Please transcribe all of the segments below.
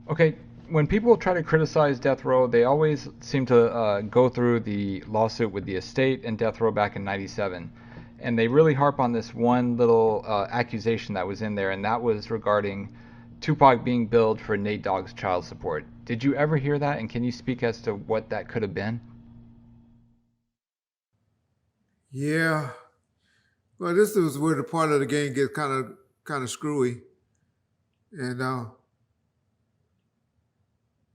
Okay, when people try to criticize Death Row, they always seem to go through the lawsuit with the estate and Death Row back in '97. And they really harp on this one little accusation that was in there, and that was regarding Tupac being billed for Nate Dogg's child support. Did you ever hear that, and can you speak as to what that could have been? Yeah. Well, this is where the part of the game gets kind of screwy. And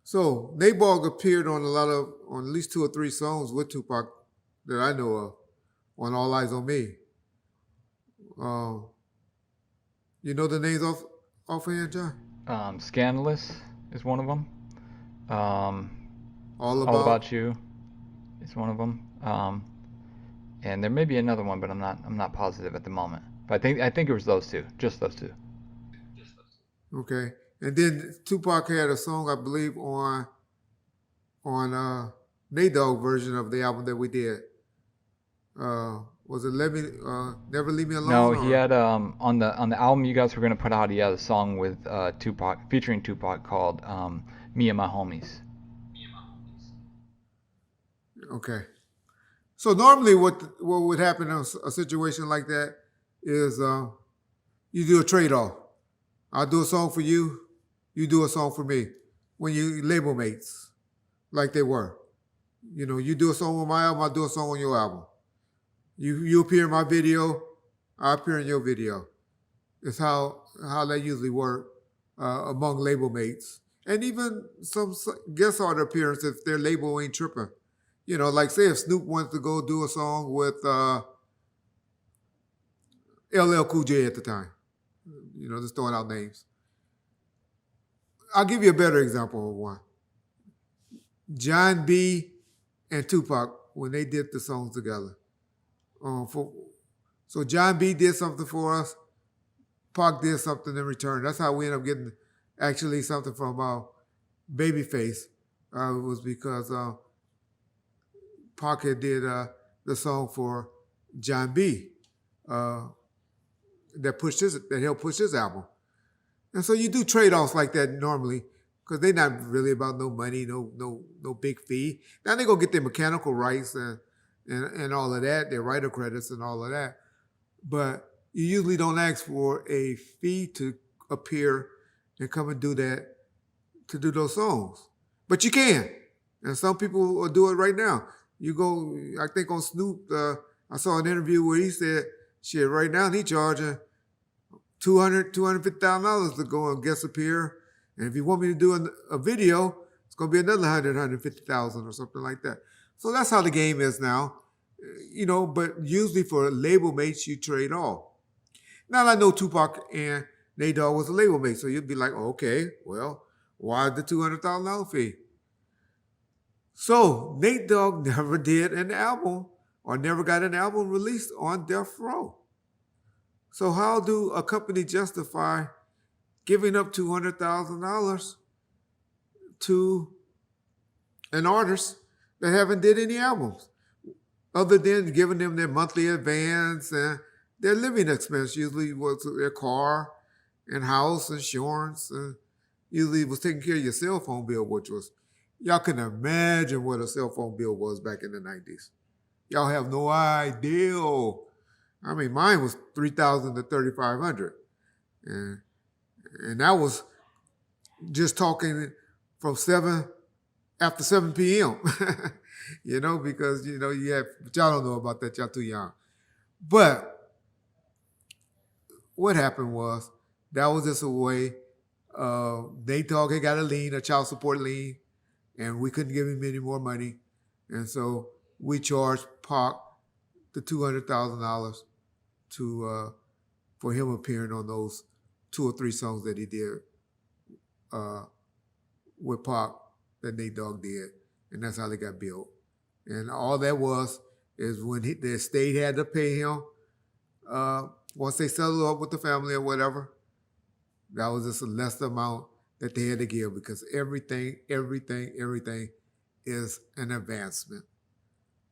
so Nate Dogg appeared on at least two or three songs with Tupac that I know of on All Eyes on Me. Uh, you know the names offhand, John? Scandalous is one of them. Um, All All about. About You is one of them. And there may be another one, but I'm not positive at the moment. But I think it was those two, just those two. Okay. And then Tupac had a song, I believe, on Nate Dogg version of the album that we did. Was it Let Me Never Leave Me No, Alone he or had on the album you guys were gonna put out. He had a song with Tupac featuring Tupac called "Me and My Homies." okay. So normally what would happen in a situation like that is you do a trade off. I'll do a song for you, you do a song for me. When you label mates, like they were. You know, you do a song on my album, I do a song on your album. You appear in my video, I appear in your video. It's how that usually work among label mates, and even some guest art appearances if their label ain't tripping. You know, like say if Snoop wants to go do a song with LL Cool J at the time. You know, just throwing out names. I'll give you a better example of one. John B. and Tupac when they did the songs together. For so John B. did something for us. Pac did something in return. That's how we ended up getting actually something from Babyface. Was because Pac had did the song for John B. Uh, that helped push his album. And so you do trade offs like that normally because they're not really about no money, no big fee. Now they go get their mechanical rights and all of that, their writer credits and all of that. But you usually don't ask for a fee to appear and come and do that to do those songs. But you can. And some people will do it right now. You go, I think on Snoop, I saw an interview where he said, shit, right now he charging $250,000 to go and guest appear. And if you want me to do a video, it's going to be another 150,000 or something like that. So that's how the game is now. You know, but usually for label mates, you trade off. Now I know Tupac and Nate Dogg was a label mate, so you'd be like, okay, well, why the $200,000 fee? So Nate Dogg never did an album or never got an album released on Death Row. So how do a company justify giving up $200,000 to an artist that haven't did any albums, other than giving them their monthly advance and their living expense usually was their car and house insurance. And usually was taking care of your cell phone bill, which was y'all can imagine what a cell phone bill was back in the 90s. Y'all have no idea. I mean, mine was 3,000 to 3,500, and and that was just talking from 7 p.m. You know, because you know you have, but y'all don't know about that. Y'all too young. But what happened was that was just a way. Nate Dogg had got a lien, a child support lien, and we couldn't give him any more money, and so we charged Pac the $200,000 to for him appearing on those two or three songs that he did uh, with Pac that Nate Dogg did, and that's how they got built. And all that was is when the estate had to pay him once they settled up with the family or whatever. That was just a less amount that they had to give because everything is an advancement,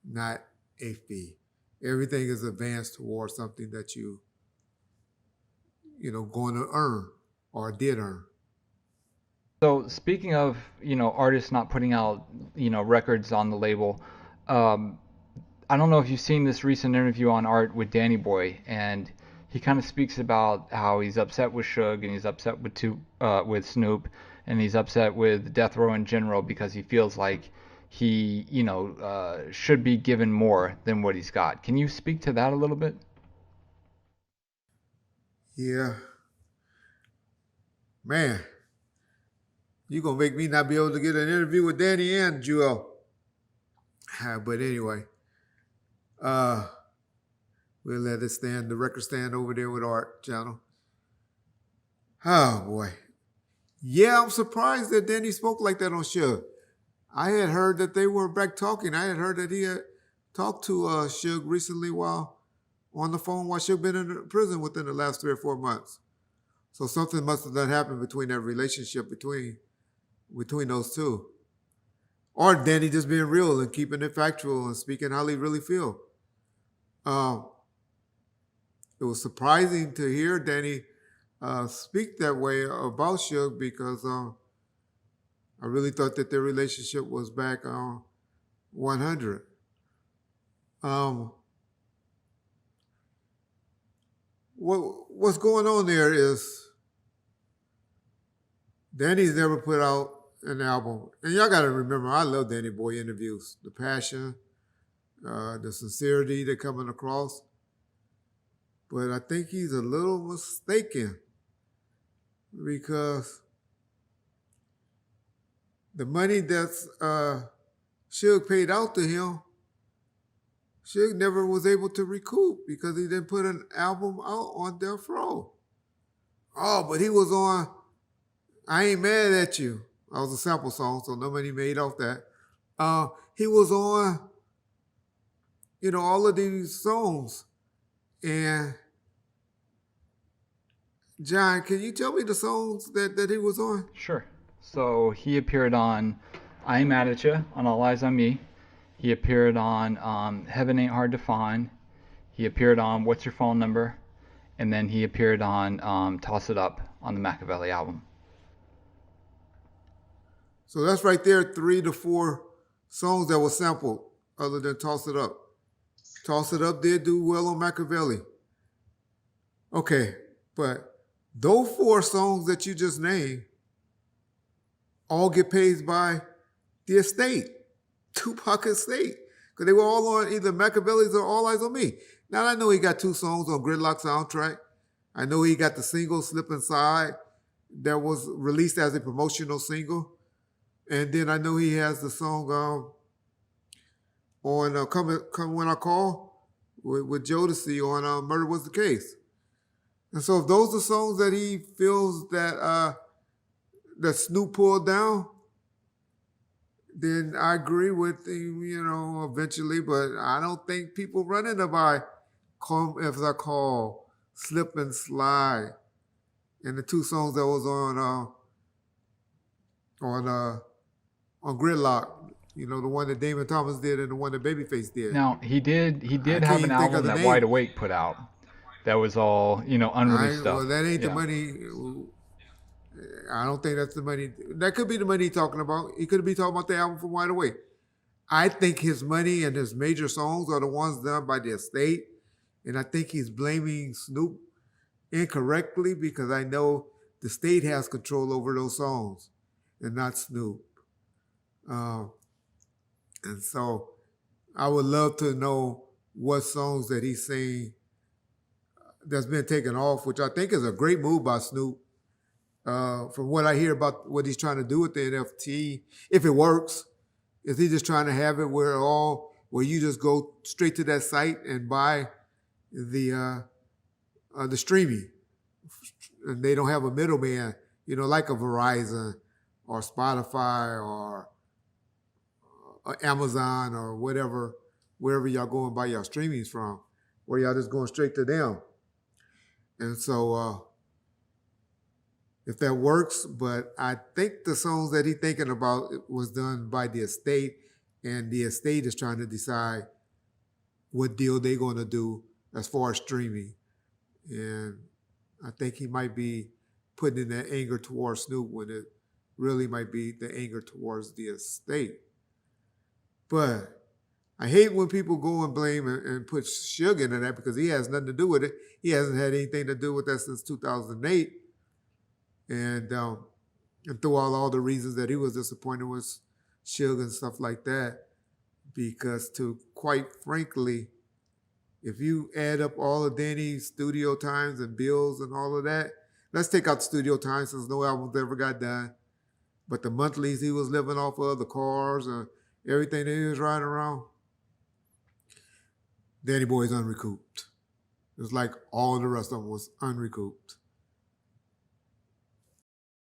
not a fee. Everything is advanced towards something that you know going to earn or did earn. So speaking of, artists not putting out, records on the label, um, I don't know if you've seen this recent interview on Art with Danny Boy, and he kind of speaks about how he's upset with Suge and he's upset with Snoop, and he's upset with Death Row in general because he feels like he, should be given more than what he's got. Can you speak to that a little bit? Yeah, man, you gonna make me not be able to get an interview with Danny and Jewel. But anyway, uh, we'll let it stand. The record stand over there with Art Channel. Oh boy, yeah, I'm surprised that Danny spoke like that on Suge. I had heard that they were back talking. I had heard that he had talked to Suge recently while on the phone while Suge been in prison within the last 3 or 4 months. So something must have done happened between that relationship between those two. Or Danny just being real and keeping it factual and speaking how he really feel. Um, it was surprising to hear Danny speak that way about Suge because I really thought that their relationship was back on 100. Um, what's going on there is Danny's never put out an album. And y'all got to remember, I love Danny Boy interviews. The passion, the sincerity they're coming across. But I think he's a little mistaken because the money that's Suge paid out to him, Suge never was able to recoup because he didn't put an album out on Death Row. Oh, but he was on I Ain't Mad at You. That was a sample song, so nobody made off that. He was on, all of these songs. And John, can you tell me the songs that he was on? Sure. So he appeared on I Ain't Mad at Ya, on All Eyes on Me. He appeared on Heaven Ain't Hard to Find. He appeared on What's Your Phone Number? And then he appeared on Toss It Up on the Machiavelli album. So that's right there, 3 to 4 songs that were sampled other than Toss It Up. Toss It Up did do well on Machiavelli. Okay, but those 4 songs that you just named all get paid by the estate, Tupac estate, because they were all on either Machiavelli's or All Eyes on Me. Now, I know he got 2 songs on Gridlock soundtrack. I know he got the single Slip Inside that was released as a promotional single. And then I know he has the song on Come When I Call with Jodeci on Murder Was the Case. And so if those are songs that he feels that Snoop pulled down, then I agree with him, eventually. But I don't think people running to buy Come As I Call, Slip and Slide, and the 2 songs that was on Gridlock. The one that Damon Thomas did and the one that Babyface did. Now he did have an album that Wide Awake put out. That was all, unreleased stuff. Well, that ain't the money. I don't think that's the money. That could be the money he's talking about. He could be talking about the album from Wide Awake. I think his money and his major songs are the ones done by the estate. And I think he's blaming Snoop incorrectly because I know the state has control over those songs and not Snoop. And so I would love to know what songs that he's saying that's been taken off, which I think is a great move by Snoop. From what I hear about what he's trying to do with the NFT, if it works, is he just trying to have it where you just go straight to that site and buy the streaming, and they don't have a middleman, like a Verizon or Spotify or Amazon or whatever, wherever y'all go and buy y'all streamings from, where y'all just going straight to them. And so if that works, but I think the songs that he's thinking about was done by the estate, and the estate is trying to decide what deal they're going to do as far as streaming. And I think he might be putting in that anger towards Snoop when really might be the anger towards the estate. But I hate when people go and blame and put Suge into that because he has nothing to do with it. He hasn't had anything to do with that since 2008. And through all the reasons that he was disappointed with Suge and stuff like that. Because to quite frankly, if you add up all of Danny's studio times and bills and all of that, let's take out the studio time since no albums ever got done. But the monthlies he was living off of, the cars, and everything that he was riding around, Danny Boy's unrecouped. It was like all the rest of them was unrecouped.